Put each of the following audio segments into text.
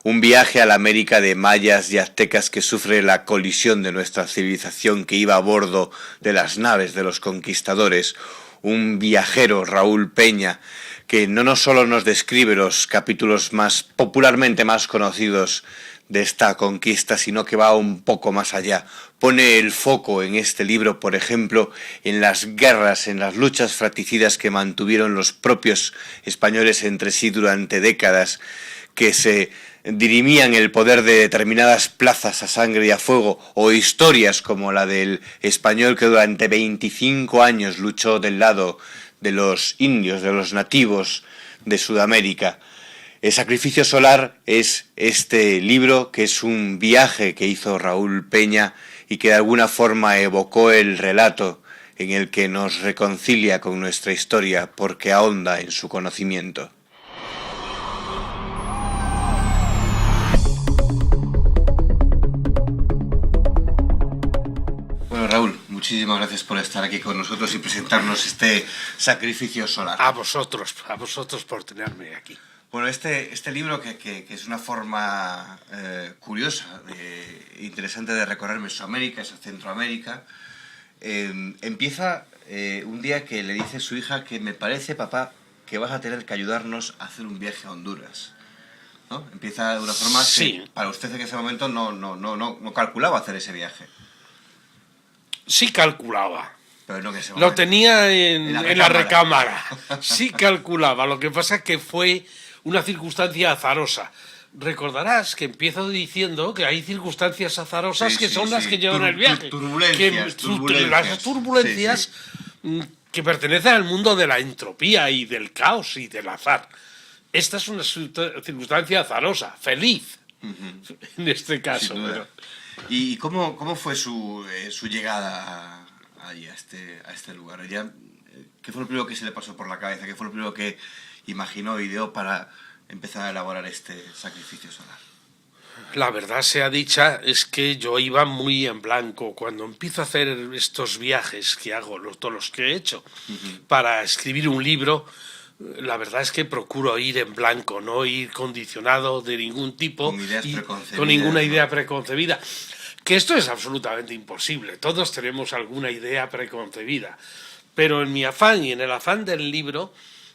Un viaje a la América de mayas y aztecas que sufre la colisión de nuestra civilización que iba a bordo de las naves de los conquistadores. Un viajero, Raúl Peña, que no solo nos describe los capítulos más popularmente más conocidos de esta conquista, sino que va un poco más allá. Pone el foco en este libro, por ejemplo, en las guerras, en las luchas fratricidas que mantuvieron los propios españoles entre sí durante décadas, que se dirimían el poder de determinadas plazas a sangre y a fuego, o historias como la del español que durante 25 años luchó del lado de los indios, de los nativos de Sudamérica. El Sacrificio Solar es este libro que es un viaje que hizo Raúl Peña y que de alguna forma evocó el relato en el que nos reconcilia con nuestra historia porque ahonda en su conocimiento. Bueno, Raúl, muchísimas gracias por estar aquí con nosotros y presentarnos este Sacrificio Solar. A vosotros por tenerme aquí. Bueno, este libro que es una forma curiosa, interesante de recorrer Mesoamérica, Centroamérica, empieza un día que le dice a su hija que me parece, papá, que vas a tener que ayudarnos a hacer un viaje a Honduras, ¿no? Empieza de una forma sí. Que para usted en ese momento no calculaba hacer ese viaje. Sí calculaba. Pero no que se lo tenía en la recámara. Sí calculaba. Lo que pasa es que fue una circunstancia azarosa. Recordarás que empiezo diciendo que hay circunstancias azarosas que son las que llevan el viaje. Las turbulencias que pertenecen al mundo de la entropía y del caos y del azar. Esta es una circunstancia azarosa, feliz, en este caso. Pero... ¿Y cómo fue su llegada allí, a este lugar? ¿Qué fue lo primero que se le pasó por la cabeza? ¿Qué fue lo primero que imaginó, ideó para empezar a elaborar este Sacrificio Solar? La verdad sea dicha, es que yo iba muy en blanco. Cuando empiezo a hacer estos viajes que hago, todos los que he hecho, para escribir un libro, la verdad es que procuro ir en blanco, no ir condicionado de ningún tipo, con ninguna idea preconcebida. Que esto es absolutamente imposible. Todos tenemos alguna idea preconcebida. Pero en mi afán y en el afán del libro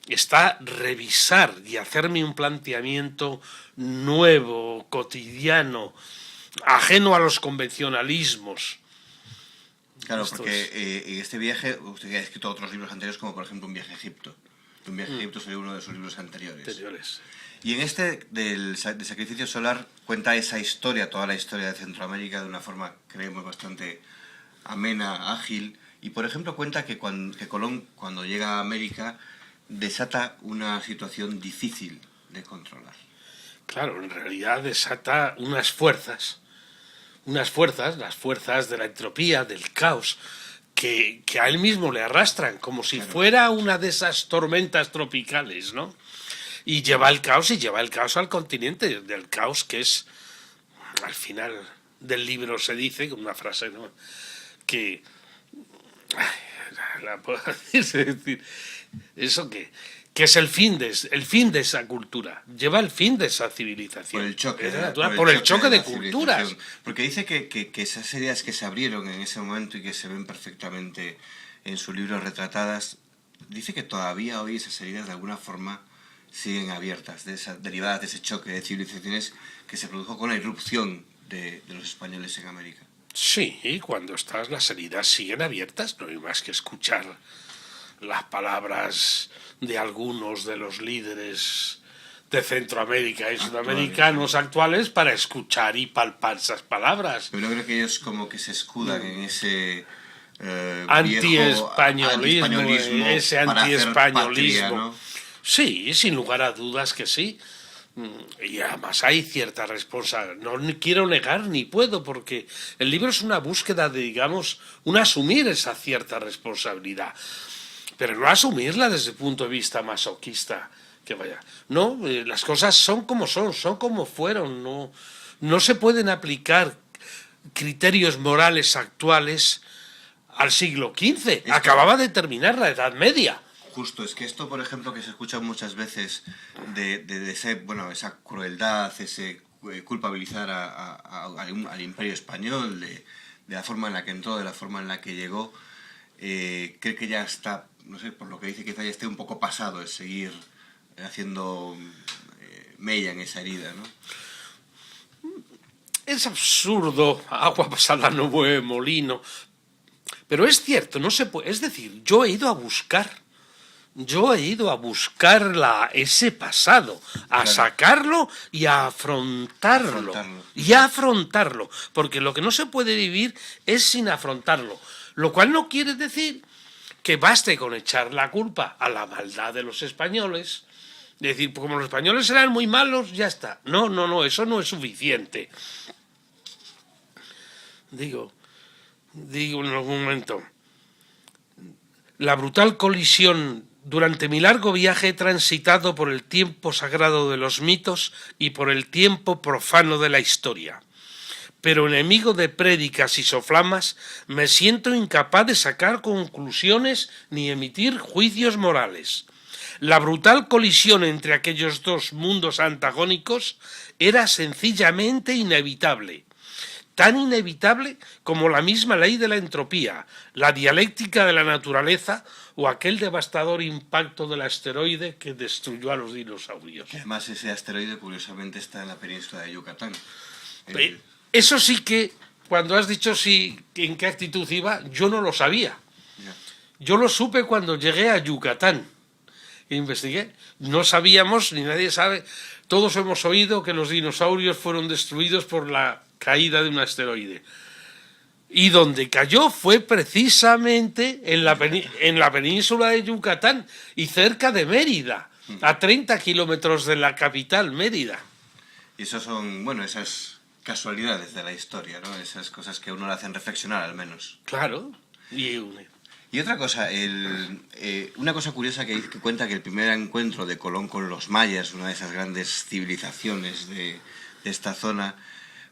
está revisar y hacerme un planteamiento nuevo, cotidiano, ajeno a los convencionalismos. Claro, porque en este viaje usted ha escrito otros libros anteriores, como por ejemplo Un viaje a Egipto. Un viaje a Egipto sería uno de sus libros anteriores. Y en este de Sacrificio Solar cuenta esa historia, toda la historia de Centroamérica, de una forma, creemos, bastante amena, ágil. Y por ejemplo cuenta que Colón, cuando llega a América, desata una situación difícil de controlar. Claro, en realidad desata unas fuerzas, las fuerzas de la entropía, del caos, que a él mismo le arrastran, como si fuera una de esas tormentas tropicales, ¿no? Y lleva el caos al continente, del caos que es, al final del libro se dice, con una frase, ¿no?, que... la puedo decir, eso que es el fin de esa cultura, lleva el fin de esa civilización. Por el choque de culturas. Porque dice que esas ideas que se abrieron en ese momento y que se ven perfectamente en su libro retratadas, dice que todavía hoy esas heridas de alguna forma siguen abiertas, derivadas de ese choque de civilizaciones que se produjo con la irrupción de los españoles en América. Sí, cuando estás, las heridas siguen abiertas, no hay más que escuchar las palabras de algunos de los líderes de Centroamérica y sudamericanos actuales para escuchar y palpar esas palabras. Pero creo que ellos como que se escudan en ese antiespañolismo, ese antiespañolismo. ¿No? Sí, sin lugar a dudas que sí. Y además hay cierta responsabilidad. No quiero negar ni puedo, porque el libro es una búsqueda de, digamos, un asumir esa cierta responsabilidad. Pero no asumirla desde el punto de vista masoquista. Que vaya. No, las cosas son como fueron. No se pueden aplicar criterios morales actuales al siglo XV. Acababa de terminar la Edad Media. Justo, es que esto, por ejemplo, que se escucha muchas veces de esa crueldad, ese culpabilizar al Imperio Español de la forma en la que entró, de la forma en la que llegó. Cree que ya está, no sé, por lo que dice, quizá ya esté un poco pasado el seguir haciendo mella en esa herida, ¿no? Es absurdo, agua pasada no mueve molino. Pero es cierto, no se puede. Es decir, yo he ido a buscar ese pasado, a sacarlo y a afrontarlo. Y a afrontarlo. Porque lo que no se puede vivir es sin afrontarlo. Lo cual no quiere decir que baste con echar la culpa a la maldad de los españoles. Decir, como los españoles eran muy malos, ya está. No, eso no es suficiente. Digo en algún momento, la brutal colisión. Durante mi largo viaje he transitado por el tiempo sagrado de los mitos y por el tiempo profano de la historia. Pero enemigo de prédicas y soflamas, me siento incapaz de sacar conclusiones ni emitir juicios morales. La brutal colisión entre aquellos dos mundos antagónicos era sencillamente inevitable. Tan inevitable como la misma ley de la entropía, la dialéctica de la naturaleza o aquel devastador impacto del asteroide que destruyó a los dinosaurios. Además, ese asteroide curiosamente está en la península de Yucatán. Eso sí que, cuando has dicho sí, en qué actitud iba, yo no lo sabía. Yo lo supe cuando llegué a Yucatán. Investigué. No sabíamos, ni nadie sabe, todos hemos oído que los dinosaurios fueron destruidos por la caída de un asteroide. Y donde cayó fue precisamente en la península de Yucatán y cerca de Mérida, a 30 kilómetros de la capital, Mérida. Y eso son, bueno, esas casualidades de la historia, ¿no? Esas cosas que a uno le hacen reflexionar, al menos. Claro. Y otra cosa, una cosa curiosa que cuenta que el primer encuentro de Colón con los mayas, una de esas grandes civilizaciones de esta zona,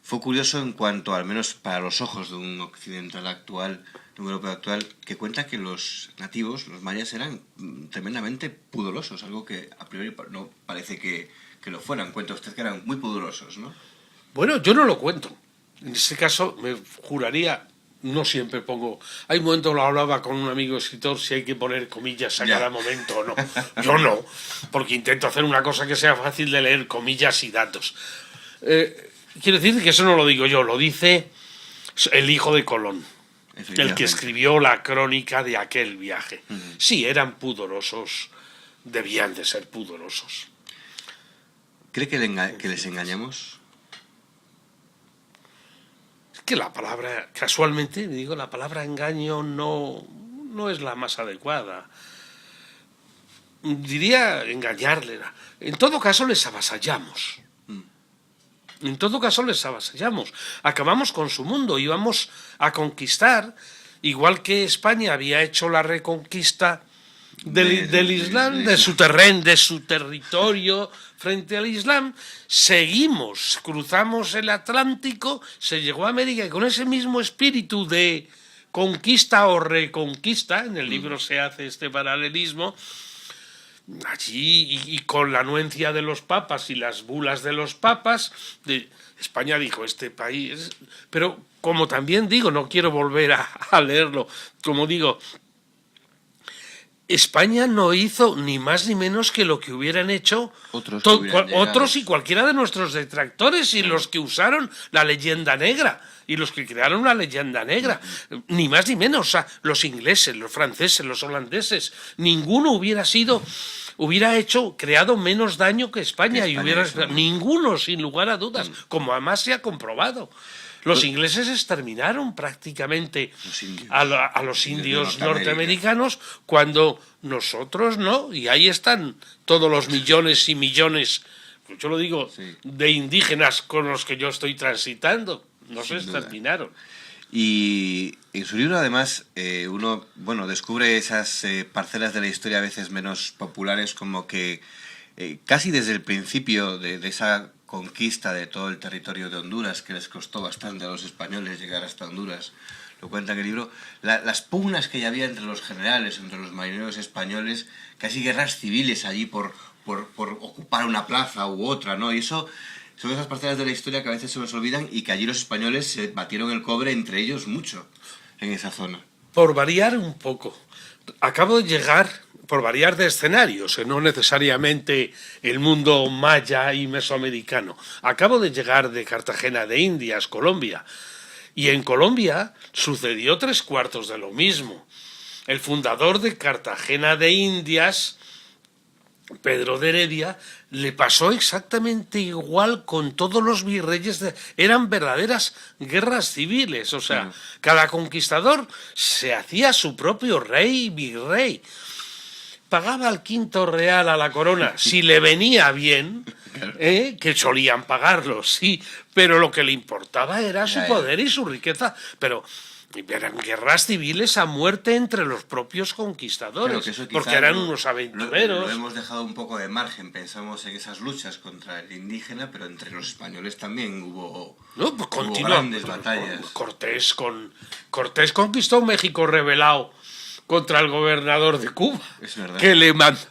fue curioso en cuanto, al menos para los ojos de un occidental actual, de un europeo actual, que cuenta que los nativos, los mayas, eran tremendamente pudorosos, algo que a priori no parece que lo fueran. Cuenta usted que eran muy pudorosos, ¿no? Bueno, yo no lo cuento. En este caso me juraría, no siempre pongo... Hay un momento, lo hablaba con un amigo escritor, si hay que poner comillas a cada momento o no. Yo no, porque intento hacer una cosa que sea fácil de leer, comillas y datos. Quiero decir que eso no lo digo yo, lo dice el hijo de Colón, el que escribió la crónica de aquel viaje. Sí, eran pudorosos, debían de ser pudorosos. ¿Cree que les engañamos? Es que la palabra, casualmente, digo, la palabra engaño no es la más adecuada. Diría engañarle. En todo caso, les avasallamos. En todo caso les avasallamos. Acabamos con su mundo, íbamos a conquistar, igual que España había hecho la reconquista del Islam, de su terreno, de su territorio frente al Islam, seguimos, cruzamos el Atlántico, se llegó a América y con ese mismo espíritu de conquista o reconquista, en el libro se hace este paralelismo, allí y con la anuencia de los papas y las bulas de los papas, España dijo, este país... Pero como también digo, no quiero volver a leerlo, como digo, España no hizo ni más ni menos que lo que hubieran hecho otros y cualquiera de nuestros detractores y los que usaron la leyenda negra y los que crearon la leyenda negra, ni más ni menos, o sea, los ingleses, los franceses, los holandeses, ninguno hubiera creado menos daño que España y ninguno, sin lugar a dudas, como además se ha comprobado. Los ingleses exterminaron prácticamente a los indios norteamericanos cuando nosotros no, y ahí están todos los millones y millones, yo lo digo, de indígenas con los que yo estoy transitando, no se exterminaron. Y en su libro, además, uno descubre esas parcelas de la historia a veces menos populares, como que casi desde el principio de esa conquista de todo el territorio de Honduras, que les costó bastante a los españoles llegar hasta Honduras, lo cuenta en el libro, las pugnas que ya había entre los generales, entre los marineros españoles, casi guerras civiles allí por ocupar una plaza u otra, ¿no? Y eso son esas parcelas de la historia que a veces se nos olvidan y que allí los españoles se batieron el cobre entre ellos mucho en esa zona. Por variar un poco, acabo de llegar, por variar de escenarios, no necesariamente el mundo maya y mesoamericano, acabo de llegar de Cartagena de Indias, Colombia, y en Colombia sucedió 3/4 de lo mismo. El fundador de Cartagena de Indias, Pedro de Heredia, le pasó exactamente igual con todos los virreyes. Eran verdaderas guerras civiles, o sea, cada conquistador se hacía su propio rey y virrey. Pagaba el quinto real a la corona, si le venía bien, que solían pagarlo, sí, pero lo que le importaba era su poder y su riqueza. Pero eran guerras civiles a muerte entre los propios conquistadores, porque eran unos aventureros. Lo hemos dejado un poco de margen, pensamos en esas luchas contra el indígena, pero entre los españoles también hubo grandes batallas. Cortés conquistó México rebelado contra el gobernador de Cuba, es verdad.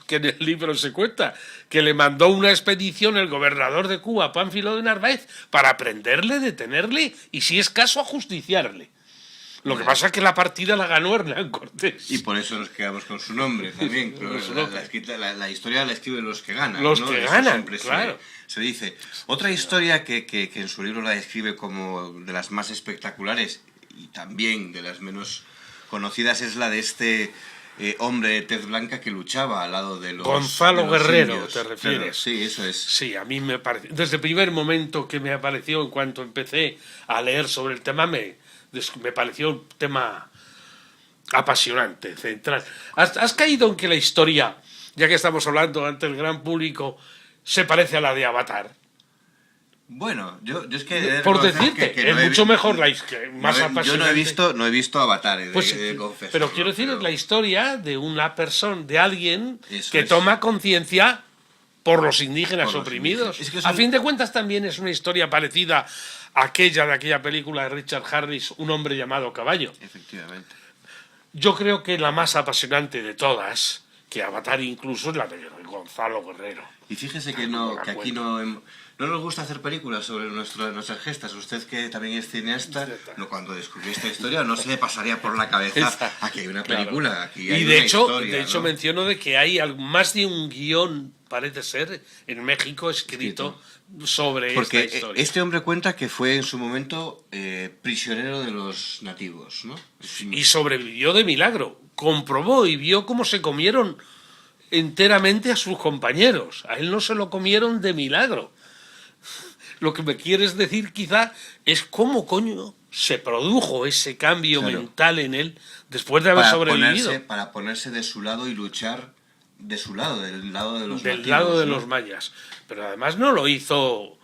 Que en el libro se cuenta, que le mandó una expedición el gobernador de Cuba, Pánfilo de Narváez, para prenderle, detenerle y, si es caso, ajusticiarle. Lo que pasa es que la partida la ganó Hernán Cortés. Y por eso nos quedamos con su nombre también. La historia la escriben los que ganan. Los ¿no? que Eso ganan, siempre claro. Se dice. Otra historia que en su libro la describe como de las más espectaculares y también de las menos conocidas es la de este hombre de tez blanca que luchaba al lado de los Gonzalo Guerrero, indios. ¿te refieres? Claro, sí, eso es. Sí, a mí me pareció, desde el primer momento que me apareció, en cuanto empecé a leer sobre el tema, me pareció un tema apasionante, central. ¿Has caído en que la historia, ya que estamos hablando ante el gran público, se parece a la de Avatar? Bueno, yo es que... Por decirte, que es mucho mejor, más apasionante. Yo no he visto Avatar, pues, confieso. Pero quiero decir, es la historia de una persona, de alguien Eso que toma conciencia por los indígenas oprimidos. Es que a fin de cuentas también es una historia parecida a aquella de aquella película de Richard Harris, Un hombre llamado caballo. Efectivamente. Yo creo que la más apasionante de todas, que Avatar incluso, es la de Gonzalo Guerrero. Y fíjese que aquí no nos gusta hacer películas sobre nuestras gestas. Usted, que también es cineasta, cuando descubrió esta historia no se le pasaría por la cabeza aquí hay una película, claro. Aquí hay y de hecho, ¿no? Menciono de que hay más de un guión, parece ser, en México escrito sobre porque esta historia. Este hombre cuenta que fue en su momento prisionero de los nativos, ¿no? Y sobrevivió de milagro. Comprobó y vio cómo se comieron enteramente a sus compañeros. A él no se lo comieron de milagro. Lo que me quieres decir quizá es cómo coño se produjo ese cambio mental en él después de haber sobrevivido. Para ponerse de su lado y luchar de su lado, del lado de los nativos, lado de los mayas. Pero además no lo hizo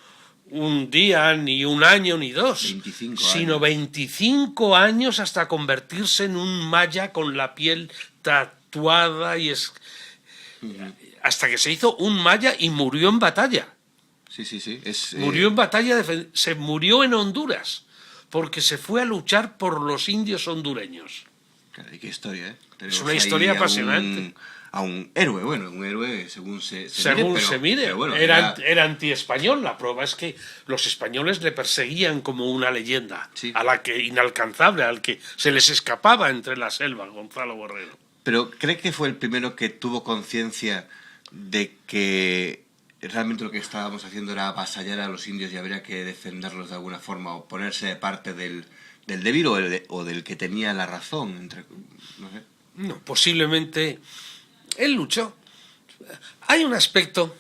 un día, ni un año, ni dos, 25 sino años. 25 años hasta convertirse en un maya con la piel tatuada y hasta que se hizo un maya y murió en batalla. Sí. Murió en batalla, se murió en Honduras, porque se fue a luchar por los indios hondureños. Claro, y qué historia, ¿eh? Es una historia apasionante. A un héroe, un héroe según se mire. Pero bueno, era antiespañol. La prueba es que los españoles le perseguían como una leyenda, a la que inalcanzable, al que se les escapaba entre la selva, Gonzalo Guerrero. Pero ¿cree que fue el primero que tuvo conciencia de que realmente lo que estábamos haciendo era avasallar a los indios y habría que defenderlos de alguna forma o ponerse de parte del débil o del que tenía la razón? No sé. No, posiblemente él luchó. Hay un aspecto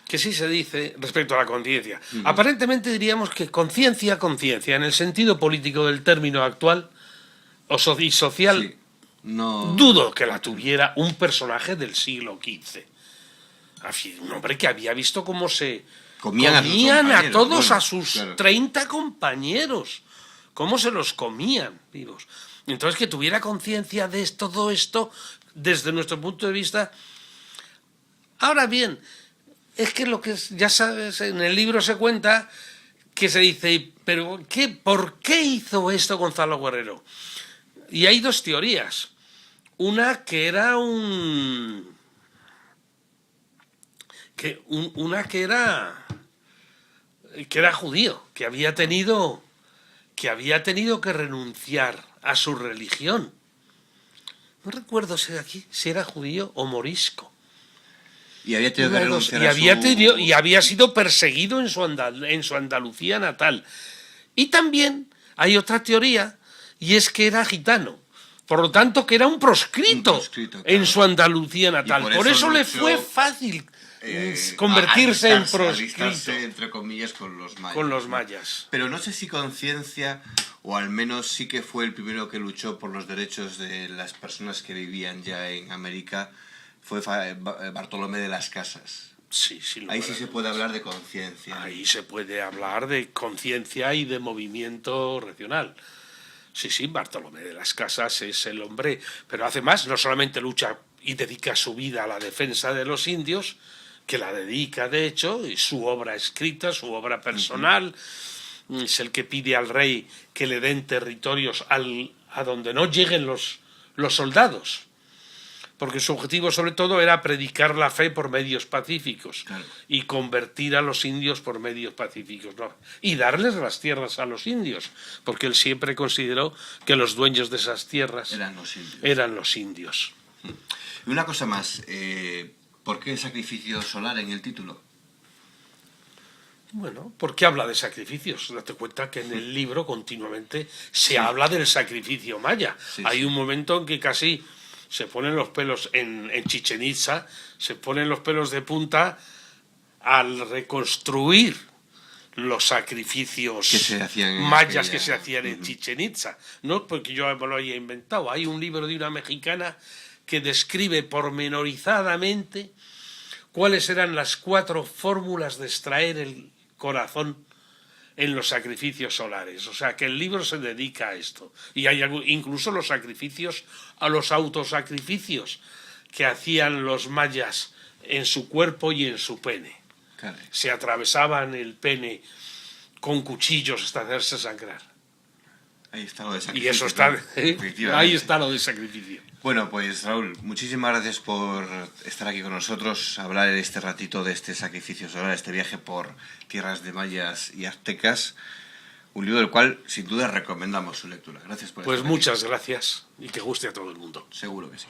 que sí se dice respecto a la conciencia. Aparentemente diríamos que conciencia, en el sentido político del término actual y social, no. Dudo que la tuviera un personaje del siglo XV. Un hombre que había visto cómo se comían a todos, a sus 30 compañeros, cómo se los comían vivos. Entonces, que tuviera conciencia de todo esto, desde nuestro punto de vista. Ahora bien, es que ya sabes, en el libro se cuenta que se dice, pero ¿por qué hizo esto Gonzalo Guerrero? Y hay dos teorías. Una que era que era judío, que había tenido que renunciar a su religión. No recuerdo si era judío o morisco. Y había tenido que renunciar y había sido perseguido en su Andalucía natal. Y también hay otra teoría, y es que era gitano. Por lo tanto, que era un proscrito claro, en su Andalucía natal. Por eso le fue fácil convertirse en proscrito. Entre comillas, con los mayas. Con los mayas. Pero no sé si conciencia, o al menos sí que fue el primero que luchó por los derechos de las personas que vivían ya en América, fue Bartolomé de las Casas. Sí, ahí sí se puede hablar de conciencia. Ahí se puede hablar de conciencia y de movimiento regional. Sí, Bartolomé de las Casas es el hombre, pero hace más, no solamente lucha y dedica su vida a la defensa de los indios, que la dedica de hecho, y su obra escrita, su obra personal, es el que pide al rey que le den territorios a donde no lleguen los soldados, porque su objetivo sobre todo era predicar la fe por medios pacíficos, claro, y convertir a los indios por medios pacíficos, ¿no? Y darles las tierras a los indios, porque él siempre consideró que los dueños de esas tierras eran los indios. Y una cosa más, ¿por qué sacrificio solar en el título? Bueno, porque habla de sacrificios. Date cuenta que en el libro continuamente se habla del sacrificio maya. Hay un momento en que casi se ponen los pelos en Chichén Itzá, se ponen los pelos de punta al reconstruir los sacrificios mayas que se hacían en Chichén Itzá. No porque yo me lo haya inventado. Hay un libro de una mexicana que describe pormenorizadamente cuáles eran las 4 fórmulas de extraer el corazón en los sacrificios solares. O sea, que el libro se dedica a esto. Y hay incluso los sacrificios, a los autosacrificios que hacían los mayas en su cuerpo y en su pene. Caray. Se atravesaban el pene con cuchillos hasta hacerse sangrar. Ahí está lo de sacrificio. Y eso está, ahí está lo de sacrificio. Bueno, pues Raúl, muchísimas gracias por estar aquí con nosotros, hablar este ratito de este sacrificio solar, este viaje por tierras de mayas y aztecas, un libro del cual sin duda recomendamos su lectura. Gracias por estar aquí. Pues muchas gracias y que guste a todo el mundo. Seguro que sí.